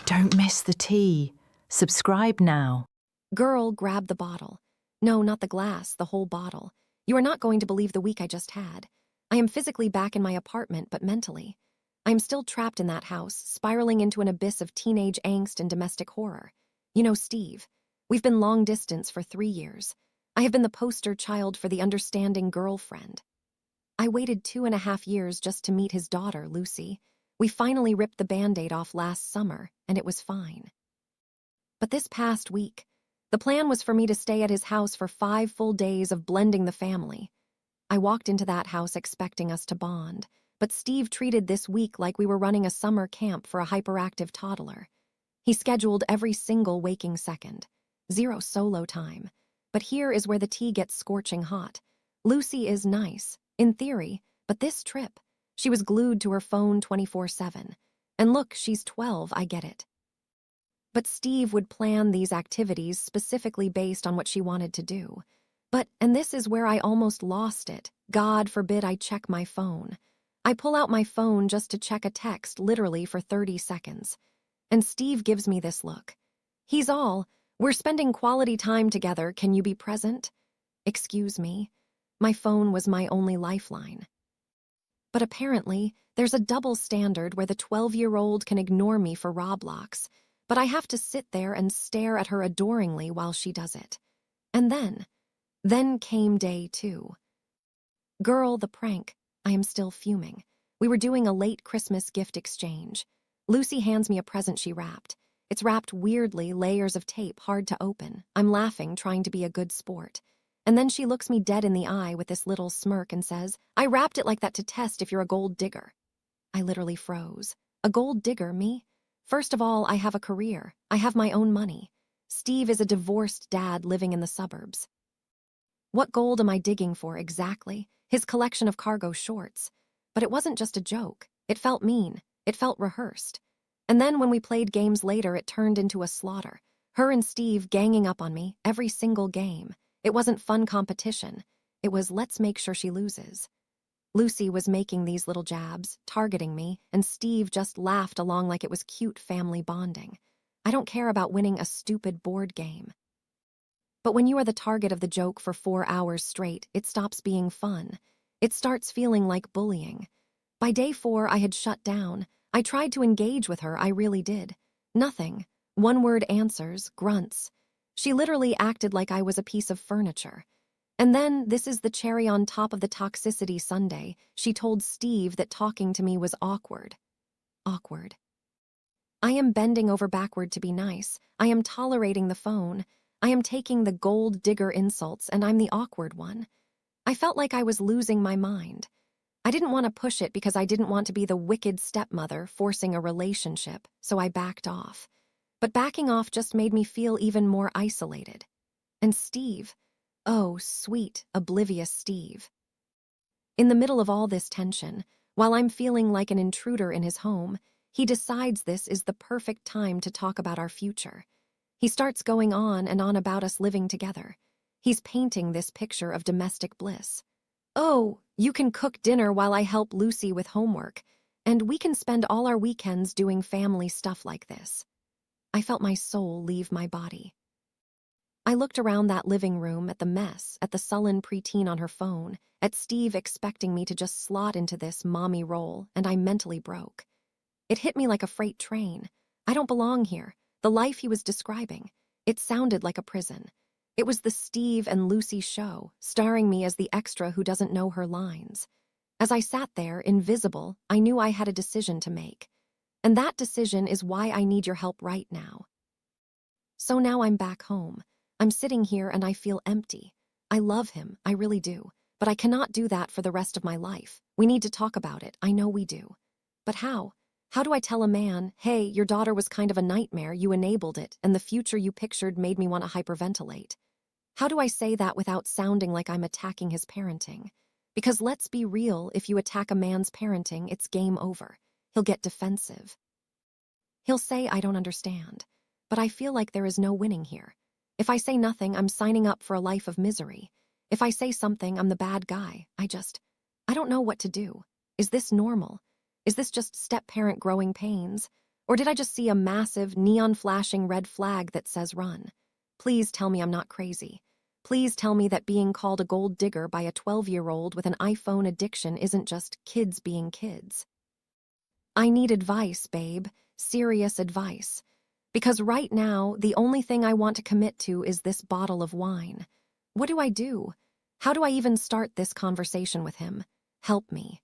Don't miss the tea. Subscribe now. Girl, grab the bottle. No, not the glass, the whole bottle. You are not going to believe the week I just had. I am physically back in my apartment, but mentally. I am still trapped in that house, spiraling into an abyss of teenage angst and domestic horror. You know Steve. We've been long distance for 3 years. I have been the poster child for the understanding girlfriend. I waited 2.5 years just to meet his daughter, Lucy. We finally ripped the Band-Aid off last summer, and it was fine. But this past week, the plan was for me to stay at his house for 5 full days of blending the family. I walked into that house expecting us to bond, but Steve treated this week like we were running a summer camp for a hyperactive toddler. He scheduled every single waking second. 0 solo time. But here is where the tea gets scorching hot. Lucy is nice, in theory, but this trip, she was glued to her phone 24/7. And look, she's 12, I get it. But Steve would plan these activities specifically based on what she wanted to do. And this is where I almost lost it. God forbid I check my phone. I pull out my phone just to check a text literally for 30 seconds. And Steve gives me this look. He's all, "We're spending quality time together, can you be present?" Excuse me. My phone was my only lifeline. But apparently, there's a double standard where the 12-year-old can ignore me for Roblox, but I have to sit there and stare at her adoringly while she does it. And then came day 2. Girl, the prank. I am still fuming. We were doing a late Christmas gift exchange. Lucy hands me a present she wrapped. It's wrapped weirdly, layers of tape, hard to open. I'm laughing, trying to be a good sport. And then she looks me dead in the eye with this little smirk and says, "I wrapped it like that to test if you're a gold digger." I literally froze. A gold digger, me? First of all, I have a career. I have my own money. Steve is a divorced dad living in the suburbs. What gold am I digging for exactly? His collection of cargo shorts. But it wasn't just a joke. It felt mean. It felt rehearsed. And then when we played games later, it turned into a slaughter. Her and Steve ganging up on me every single game. It wasn't fun competition. It was, let's make sure she loses. Lucy was making these little jabs, targeting me, and Steve just laughed along like it was cute family bonding. I don't care about winning a stupid board game. But when you are the target of the joke for 4 hours straight, it stops being fun. It starts feeling like bullying. By day 4, I had shut down. I tried to engage with her, I really did. Nothing. One-word answers, grunts. She literally acted like I was a piece of furniture. And then, this is the cherry on top of the toxicity sundae, she told Steve that talking to me was awkward. Awkward. I am bending over backward to be nice. I am tolerating the phone. I am taking the gold digger insults, and I'm the awkward one. I felt like I was losing my mind. I didn't want to push it because I didn't want to be the wicked stepmother forcing a relationship, so I backed off. But backing off just made me feel even more isolated. And Steve, oh, sweet, oblivious Steve. In the middle of all this tension, while I'm feeling like an intruder in his home, he decides this is the perfect time to talk about our future. He starts going on and on about us living together. He's painting this picture of domestic bliss. "Oh, you can cook dinner while I help Lucy with homework, and we can spend all our weekends doing family stuff like this." I felt my soul leave my body. I looked around that living room at the mess, at the sullen preteen on her phone, at Steve expecting me to just slot into this mommy role, and I mentally broke. It hit me like a freight train. I don't belong here. The life he was describing, it sounded like a prison. It was the Steve and Lucy show, starring me as the extra who doesn't know her lines. As I sat there, invisible, I knew I had a decision to make. And that decision is why I need your help right now. So now I'm back home. I'm sitting here and I feel empty. I love him, I really do. But I cannot do that for the rest of my life. We need to talk about it, I know we do. But how? How do I tell a man, "Hey, your daughter was kind of a nightmare, you enabled it, and the future you pictured made me want to hyperventilate"? How do I say that without sounding like I'm attacking his parenting? Because let's be real, if you attack a man's parenting, it's game over. He'll get defensive. He'll say I don't understand. But I feel like there is no winning here. If I say nothing, I'm signing up for a life of misery. If I say something, I'm the bad guy. I don't know what to do. Is this normal? Is this just step-parent growing pains? Or did I just see a massive, neon-flashing red flag that says run? Please tell me I'm not crazy. Please tell me that being called a gold digger by a 12-year-old with an iPhone addiction isn't just kids being kids. I need advice, babe. Serious advice. Because right now, the only thing I want to commit to is this bottle of wine. What do I do? How do I even start this conversation with him? Help me.